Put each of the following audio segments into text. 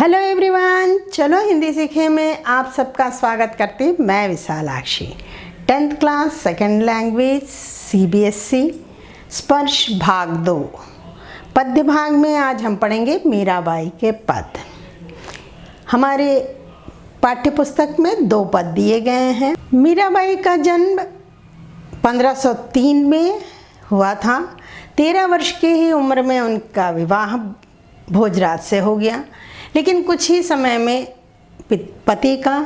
Hello everyone, चलो हिंदी सीखे में आप सबका स्वागत करती हूँ। मैं Vishalakshi. 10th class second language CBSE स्पर्श भाग 2 पद्य भाग में आज हम पढ़ेंगे मीराबाई के पद। हमारे पाठ्य पुस्तक में 2 पद दिए गए हैं। मीराबाई का जन्म 1503 में हुआ था। 13 वर्ष की ही उम्र में उनका विवाह भोजराज से हो गया, लेकिन कुछ ही समय में पति का,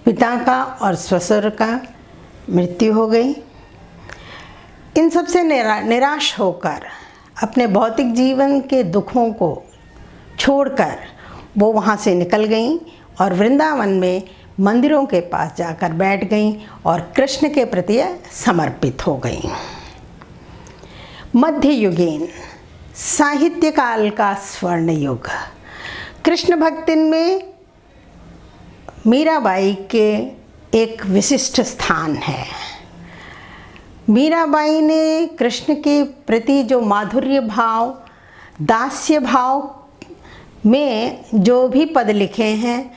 पिता का और ससुर का मृत्यु हो गई। इन सब से निराश होकर अपने भौतिक जीवन के दुखों को छोड़कर वो वहाँ से निकल गईं और वृंदावन में मंदिरों के पास जाकर बैठ गईं और कृष्ण के प्रति समर्पित हो गईं। मध्ययुगीन साहित्य काल का स्वर्ण युग। कृष्ण भक्ति में मीराबाई के एक विशिष्ट स्थान है। मीराबाई ने कृष्ण के प्रति जो माधुर्य भाव, दास्य भाव में जो भी पद लिखे हैं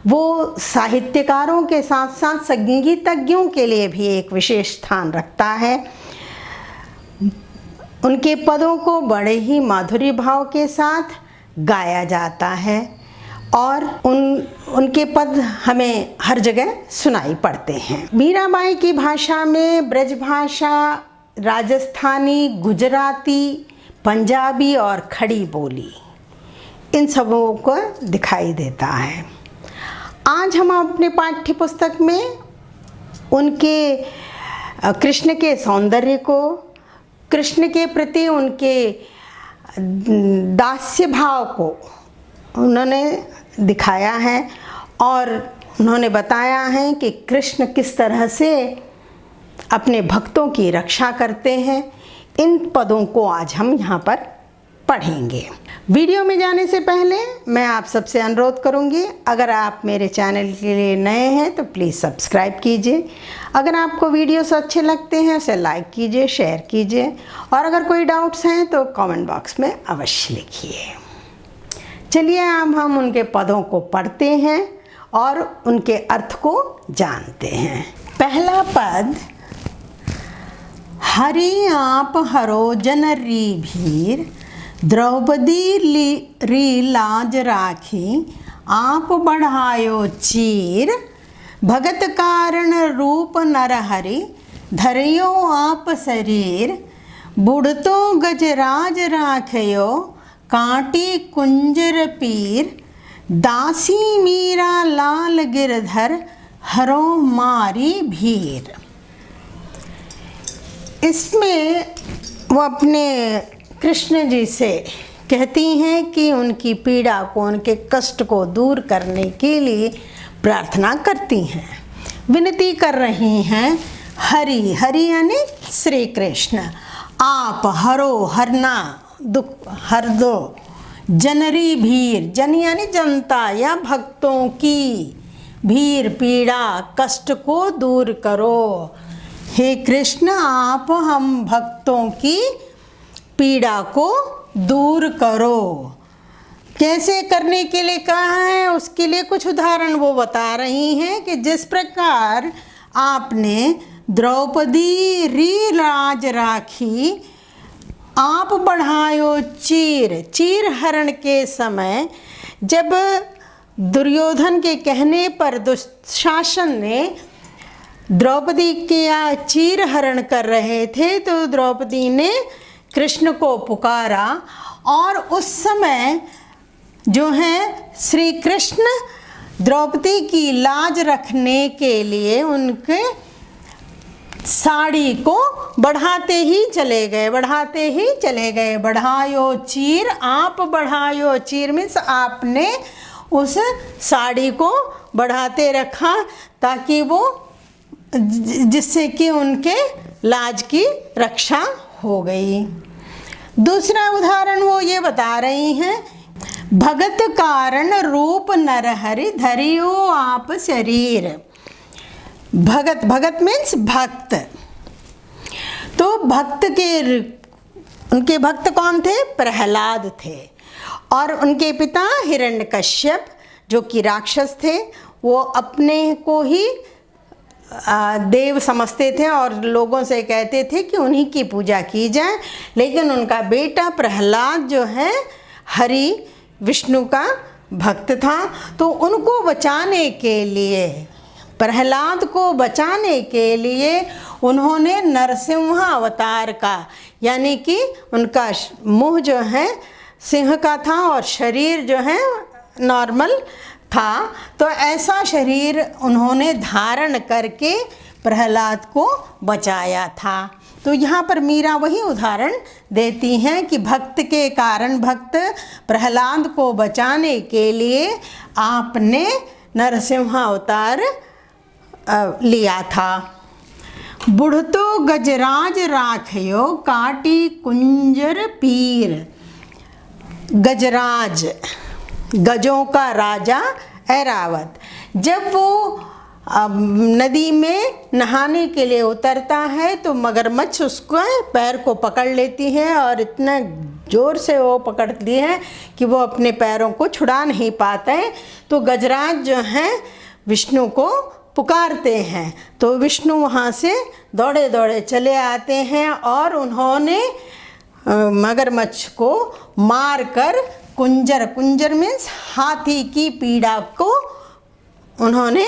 वो साहित्यकारों के साथ साथ संगीतज्ञों के लिए भी एक विशेष स्थान रखता है। उनके पदों को बड़े ही माधुर्य भाव के साथ गाया जाता है और उनके पद हमें हर जगह सुनाई पड़ते हैं। मीराबाई की भाषा में ब्रज भाषा, राजस्थानी, गुजराती, पंजाबी और खड़ी बोली इन सबों को दिखाई देता है। आज हम अपने पाठ्य पुस्तक में उनके कृष्ण के सौंदर्य को, कृष्ण के प्रति उनके दास्य भाव को उन्होंने दिखाया है और उन्होंने बताया है कि कृष्ण किस तरह से अपने भक्तों की रक्षा करते हैं। इन पदों को आज हम यहाँ पर पढ़ेंगे। वीडियो में जाने से पहले मैं आप सबसे अनुरोध करूँगी, अगर आप मेरे चैनल के लिए नए हैं तो प्लीज़ सब्सक्राइब कीजिए। अगर आपको वीडियोस अच्छे लगते हैं उसे लाइक कीजिए, शेयर कीजिए और अगर कोई डाउट्स हैं तो कमेंट बॉक्स में अवश्य लिखिए। चलिए अब हम उनके पदों को पढ़ते हैं और उनके अर्थ को जानते हैं। पहला पद, हरि आप हरो जन री भीर, द्रौपदी री लाज राखी, आप बढ़ायो चीर, भगत कारण रूप नर हरि, धरियो आप शरीर, बुढ़तो गजराज राखयो, कांटी कुंजर पीर, दासी मीरा लाल गिरधर, हरो मारी भीर। इसमें वो अपने कृष्ण जी से कहती हैं कि उनकी पीड़ा को, उनके कष्ट को दूर करने के लिए प्रार्थना करती हैं, विनती कर रही हैं। हरि, हरि यानी श्री कृष्ण, आप हरो, हरना, दुख हर दो, जनरी भीर, जन यानी जनता या भक्तों की, भीर पीड़ा, कष्ट को दूर करो। हे कृष्ण, आप हम भक्तों की पीड़ा को दूर करो। कैसे करने के लिए कहा है, उसके लिए कुछ उदाहरण वो बता रही हैं कि जिस प्रकार आपने द्रौपदी री लाज राखी, आप बढ़ायो चीर, चीर हरण के समय जब दुर्योधन के कहने पर दुशासन ने द्रौपदी के चीर हरण कर रहे थे तो द्रौपदी ने कृष्ण को पुकारा और उस समय जो है श्री कृष्ण द्रौपदी की लाज रखने के लिए उनके साड़ी को बढ़ाते ही चले गए, बढ़ाते ही चले गए। बढ़ायो चीर, आप बढ़ायो चीर मीन्स आपने उस साड़ी को बढ़ाते रखा ताकि वो, जिससे कि उनके लाज की रक्षा हो गई। दूसरा उदाहरण वो ये बता रही हैं, भगत कारण रूप नरहरि, धरियो आप शरीर। भगत, भगत मीन्स भक्त। तो भक्त के, उनके भक्त कौन थे? प्रहलाद थे। और उनके पिता हिरण्यकश्यप जो कि राक्षस थे, वो अपने को ही देव समझते थे और लोगों से कहते थे कि उन्हीं की पूजा की जाए। लेकिन उनका बेटा प्रहलाद जो है हरि विष्णु का भक्त था, तो उनको बचाने के लिए, प्रहलाद को बचाने के लिए उन्होंने नरसिंह अवतार का, यानी कि उनका मुंह जो है सिंह का था और शरीर जो है नॉर्मल था, तो ऐसा शरीर उन्होंने धारण करके प्रहलाद को बचाया था। तो यहाँ पर मीरा वही उदाहरण देती हैं कि भक्त के कारण, भक्त प्रहलाद को बचाने के लिए आपने नरसिंह अवतार लिया था। बुढ़तो गजराज राखयो काटी कुंजर पीर। गजराज, गजों का राजा ऐरावत, जब वो नदी में नहाने के लिए उतरता है तो मगरमच्छ उसको पैर को पकड़ लेती है और इतना ज़ोर से वो पकड़ती है कि वो अपने पैरों को छुड़ा नहीं पाता है। तो गजराज जो हैं विष्णु को पुकारते हैं, तो विष्णु वहाँ से दौड़े दौड़े चले आते हैं और उन्होंने मगरमच्छ को मारकर कुंजर, कुंजर मीन्स हाथी की पीड़ा को उन्होंने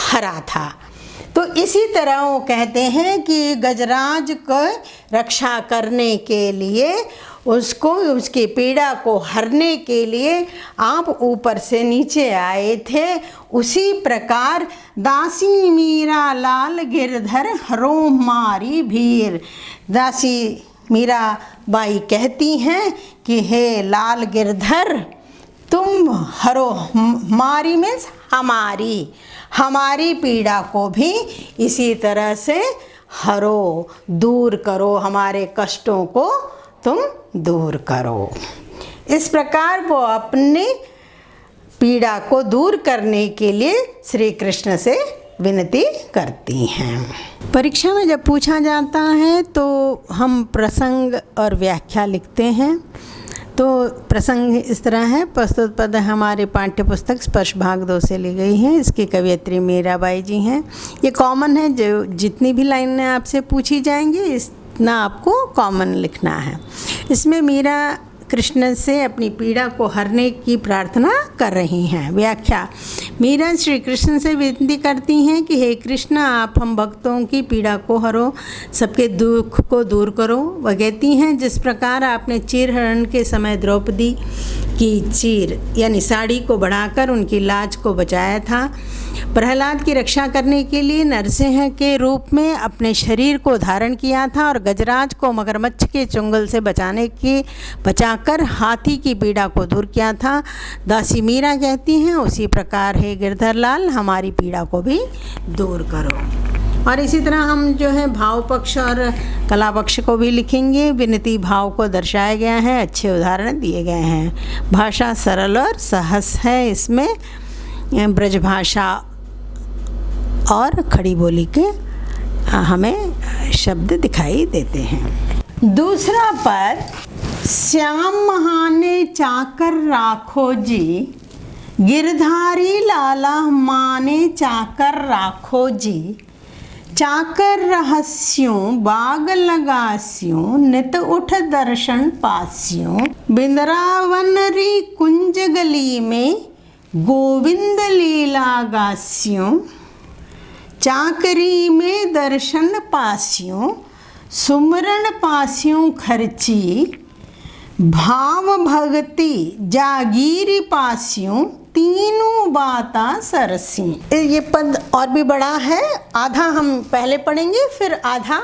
हरा था। तो इसी तरह वो कहते हैं कि गजराज को रक्षा करने के लिए, उसको, उसकी पीड़ा को हरने के लिए आप ऊपर से नीचे आए थे। उसी प्रकार दासी मीरा लाल गिरधर हरो मारी भीर। दासी मीरा बाई कहती हैं कि हे लाल गिरधर, तुम हरो, मारी मीन्स हमारी, हमारी पीड़ा को भी इसी तरह से हरो, दूर करो, हमारे कष्टों को तुम दूर करो। इस प्रकार वो अपनी पीड़ा को दूर करने के लिए श्री कृष्ण से विनती करती हैं। परीक्षा में जब पूछा जाता है तो हम प्रसंग और व्याख्या लिखते हैं। तो प्रसंग इस तरह है। प्रस्तुत पद हमारे पाठ्य पुस्तक स्पर्श भाग 2 से ली गई है। इसकी कवयित्री मीराबाई जी हैं। ये कॉमन है, जो जितनी भी लाइनें आपसे पूछी जाएंगी इतना आपको कॉमन लिखना है। इसमें मीरा कृष्ण से अपनी पीड़ा को हरने की प्रार्थना कर रही हैं। व्याख्या, मीरा श्री कृष्ण से विनती करती हैं कि हे कृष्ण, आप हम भक्तों की पीड़ा को हरो, सबके दुख को दूर करो। वह कहती हैं, जिस प्रकार आपने चीरहरण के समय द्रौपदी की चीर यानी साड़ी को बढ़ाकर उनकी लाज को बचाया था, प्रहलाद की रक्षा करने के लिए नरसिंह के रूप में अपने शरीर को धारण किया था और गजराज को मगरमच्छ के चुंगल से बचाकर हाथी की पीड़ा को दूर किया था, दासी मीरा कहती हैं उसी प्रकार हे गिरधरलाल, हमारी पीड़ा को भी दूर करो। और इसी तरह हम जो है भाव पक्ष और कला पक्ष को भी लिखेंगे। विनती भाव को दर्शाया गया है, अच्छे उदाहरण दिए गए हैं। भाषा सरल और सहज है। इसमें ब्रज भाषा और खड़ी बोली के हमें शब्द दिखाई देते हैं। दूसरा पद, श्याम महाने चाकर राखो जी, गिरधारी लाला माने चाकर राखो जी, चाकर रहस्यों बाग लगास्यों, नित उठ दर्शन पास्यों, बिंद्रावन री कुंज गली में गोविंद लीला गास्यों, चाकरी में दर्शन पास्यों, सुमरण पास्यों खर्ची, भाव भगति जागीरी पास्यों, तीनों बाता सरसी। ये पद और भी बड़ा है, आधा हम पहले पढ़ेंगे फिर आधा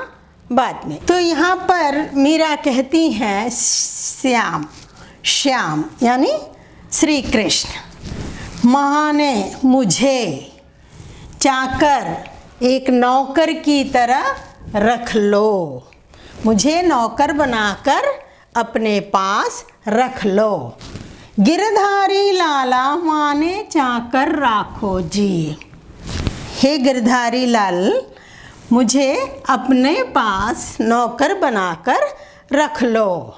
बाद में। तो यहाँ पर मीरा कहती हैं श्याम, श्याम यानी श्री कृष्ण, महाने मुझे, चाकर एक नौकर की तरह रख लो, मुझे नौकर बनाकर अपने पास रख लो। गिरधारी लाला माने चाकर राखो जी, हे गिरधारी लाल, मुझे अपने पास नौकर बनाकर रख लो।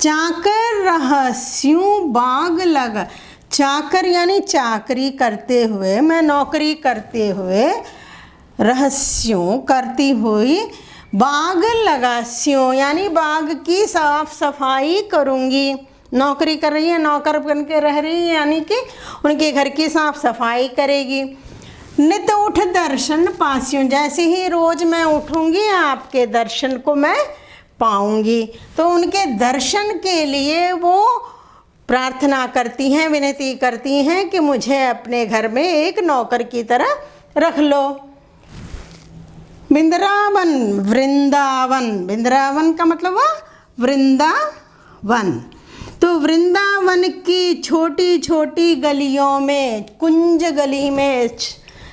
चाकर रहस्यों बाग लगा, चाकर यानी चाकरी करते हुए, मैं नौकरी करते हुए, रहस्यों करती हुई, बाग लगास्यों यानी बाग की साफ सफाई करूँगी। नौकरी कर रही है, नौकर बन के रह रही है, यानी कि उनके घर की साफ सफाई करेगी। नित उठ दर्शन पास्यों, जैसे ही रोज मैं उठूंगी आपके दर्शन को मैं पाऊंगी। तो उनके दर्शन के लिए वो प्रार्थना करती हैं, विनती करती हैं कि मुझे अपने घर में एक नौकर की तरह रख लो। वृंदावन, वृंदावन, वृंदावन का मतलब हुआ वृंदावन। तो वृंदावन की छोटी छोटी गलियों में, कुंज गली में,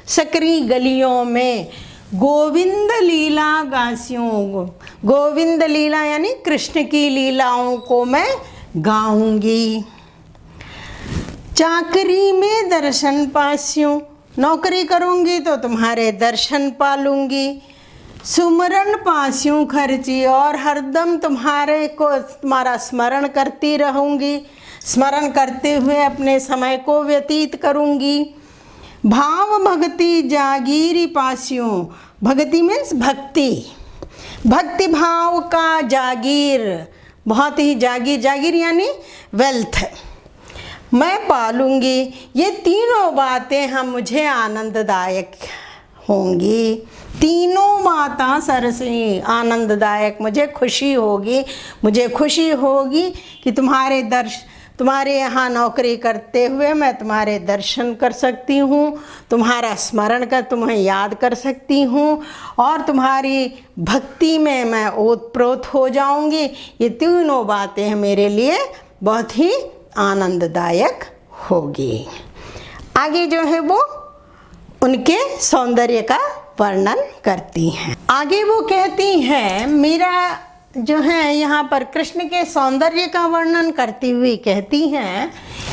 सकरी गलियों में गोविंद लीला गास्यों, गोविंद लीला यानी कृष्ण की लीलाओं को मैं गाऊंगी। चाकरी में दर्शन पास्यों, नौकरी करूंगी तो तुम्हारे दर्शन पालूंगी। सुमरण पास्यों खर्ची, और हरदम तुम्हारा स्मरण करती रहूंगी, स्मरण करते हुए अपने समय को व्यतीत करूंगी। भाव भक्ति जागीरी पास्यों, भक्ति मीन्स भक्ति, भक्ति भाव का जागीर, बहुत ही जागीर, जागीर यानी वेल्थ मैं पालूंगी। ये तीनों बातें हम मुझे आनंददायक होंगी। तीनों बातें सरसी आनंददायक, मुझे खुशी होगी, मुझे खुशी होगी कि तुम्हारे यहाँ नौकरी करते हुए मैं तुम्हारे दर्शन कर सकती हूँ, तुम्हारा स्मरण कर, तुम्हें याद कर सकती हूँ, और तुम्हारी भक्ति में मैं ओतप्रोत हो जाऊँगी। ये तीनों बातें मेरे लिए बहुत ही आनंददायक होगी। आगे जो है वो उनके सौंदर्य का वर्णन करती हैं। आगे वो कहती हैं, मीरा जो है यहाँ पर कृष्ण के सौंदर्य का वर्णन करती हुई कहती हैं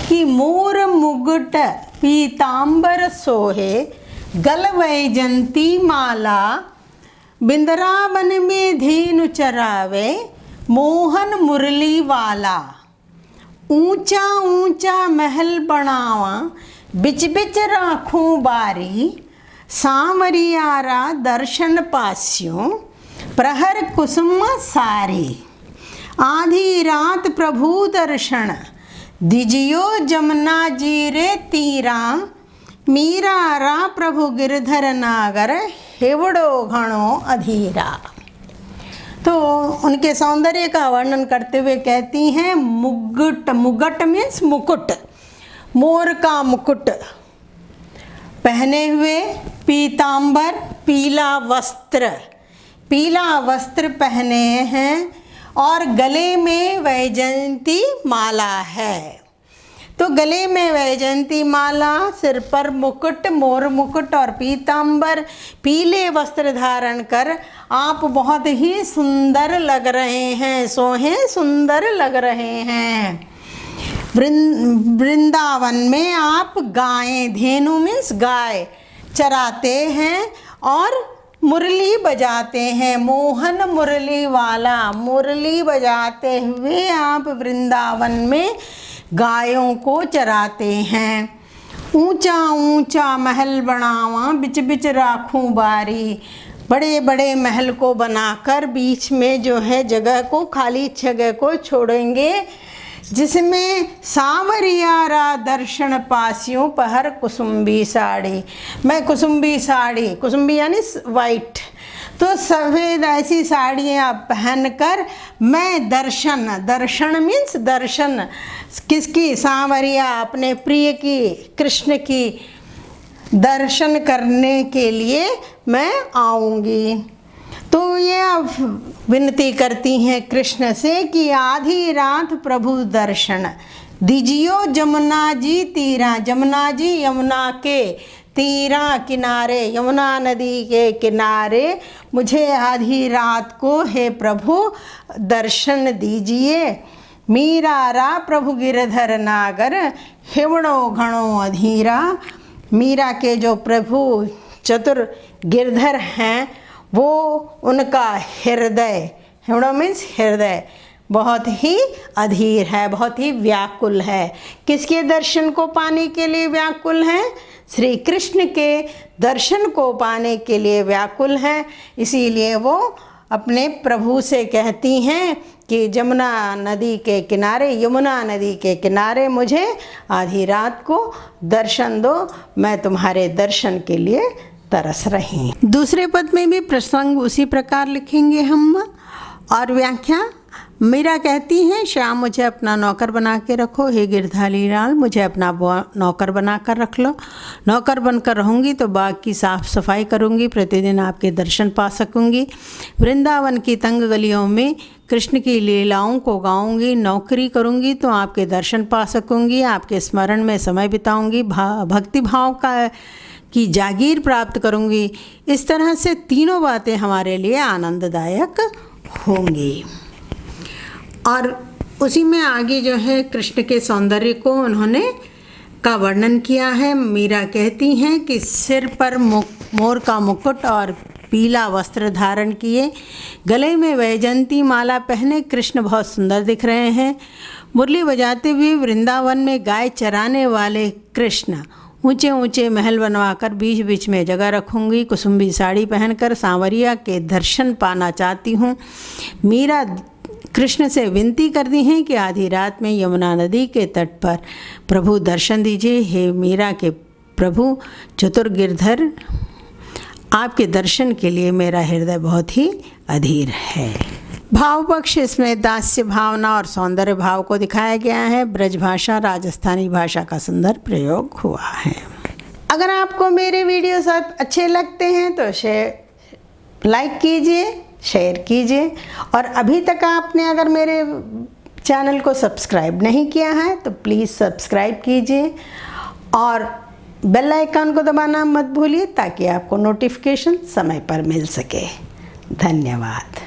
कि मोर मुकुट पीतांबर सोहे, गल वैजंती माला, बिंद्रावन में धेनु चरावे, मोहन मुरली वाला। ऊंचा ऊंचा महल बनावा, बिच बिच राखूं बारी, सांवरियारा दर्शन पास्यों, प्रहर कुसुम सारी। आधी रात प्रभु दर्शन, दिजियो जमुना जी रे तीरा, मीरा रा प्रभु गिरधर नागर, हेवड़ो घणो अधीरा। तो उनके सौंदर्य का वर्णन करते हुए कहती हैं, मुकुट, मुकुट मीन्स मुकुट, मोर का मुकुट पहने हुए, पीतांबर पीला वस्त्र, पीला वस्त्र पहने हैं, और गले में वैजयंती माला है। तो गले में वैजयंती माला, सिर पर मुकुट, मोर मुकुट और पीतांबर, पीले वस्त्र धारण कर आप बहुत ही सुंदर लग रहे हैं, सोहे सुंदर लग रहे हैं। वृंदावन में आप गायें, धेनु मीन्स गाय, चराते हैं और मुरली बजाते हैं। मोहन मुरली वाला, मुरली बजाते हुए आप वृंदावन में गायों को चराते हैं। ऊंचा ऊंचा महल बनावा, बिच बिच राखूं बारी, बड़े बड़े महल को बनाकर बीच में जो है जगह को, खाली जगह को छोड़ेंगे, जिसमें सांवरियारा दर्शन पास्यों, पहर कुसुम्बी साड़ी, मैं कुसुम्बी साड़ी, कुसुम्बी यानी वाइट, तो सफ़ेद ऐसी साड़ियाँ पहनकर मैं दर्शन, दर्शन मीन्स दर्शन, किसकी, सांवरिया अपने प्रिय की, कृष्ण की दर्शन करने के लिए मैं आऊँगी। तो ये अब विनती करती हैं कृष्ण से कि आधी रात प्रभु दर्शन, दीजियो जमुना जी तीरा, जमुना जी यमुना के तीरा किनारे, यमुना नदी के किनारे मुझे आधी रात को हे प्रभु दर्शन दीजिए। मीरा रा प्रभु गिरधर नागर, हेवड़ो घणो अधीरा, मीरा के जो प्रभु चतुर गिरधर हैं वो उनका हृदय, हेवड़ो मीन्स हृदय, बहुत ही अधीर है, बहुत ही व्याकुल है। किसके दर्शन को पाने के लिए व्याकुल है? श्री कृष्ण के दर्शन को पाने के लिए व्याकुल हैं। इसीलिए वो अपने प्रभु से कहती हैं कि यमुना नदी के किनारे मुझे आधी रात को दर्शन दो, मैं तुम्हारे दर्शन के लिए तरस रही। दूसरे पद में भी प्रसंग उसी प्रकार लिखेंगे हम। और व्याख्या, मीरा कहती हैं, श्याम मुझे अपना नौकर बना के रखो, हे गिरधारी लाल मुझे अपना नौकर बना कर रख लो। नौकर बनकर रहूँगी तो बाग की साफ सफाई करूँगी, प्रतिदिन आपके दर्शन पा सकूँगी। वृंदावन की तंग गलियों में कृष्ण की लीलाओं को गाऊँगी, नौकरी करूँगी तो आपके दर्शन पा सकूँगी, आपके स्मरण में समय बिताऊँगी, भक्ति भाव की जागीर प्राप्त करूँगी। इस तरह से तीनों बातें हमारे लिए आनंददायक होंगी। और उसी में आगे जो है कृष्ण के सौंदर्य को उन्होंने का वर्णन किया है। मीरा कहती हैं कि सिर पर मोर का मुकुट और पीला वस्त्र धारण किए, गले में वैजयंती माला पहने कृष्ण बहुत सुंदर दिख रहे हैं। मुरली बजाते हुए वृंदावन में गाय चराने वाले कृष्ण ऊंचे ऊंचे महल बनवाकर बीच बीच में जगह रखूंगी। कुसुम्बी साड़ी पहनकर सांवरिया के दर्शन पाना चाहती हूँ। मीरा कृष्ण से विनती करती हैं कि आधी रात में यमुना नदी के तट पर प्रभु दर्शन दीजिए। हे मीरा के प्रभु चतुर गिरधर, आपके दर्शन के लिए मेरा हृदय बहुत ही अधीर है। भाव पक्ष, इसमें दास्य भावना और सौंदर्य भाव को दिखाया गया है। ब्रज भाषा, राजस्थानी भाषा का सुंदर प्रयोग हुआ है। अगर आपको मेरे वीडियोस अच्छे लगते हैं तो लाइक कीजिए, शेयर कीजिए। और अभी तक आपने अगर मेरे चैनल को सब्सक्राइब नहीं किया है तो प्लीज़ सब्सक्राइब कीजिए और बेल आइकन को दबाना मत भूलिए ताकि आपको नोटिफिकेशन समय पर मिल सके। धन्यवाद।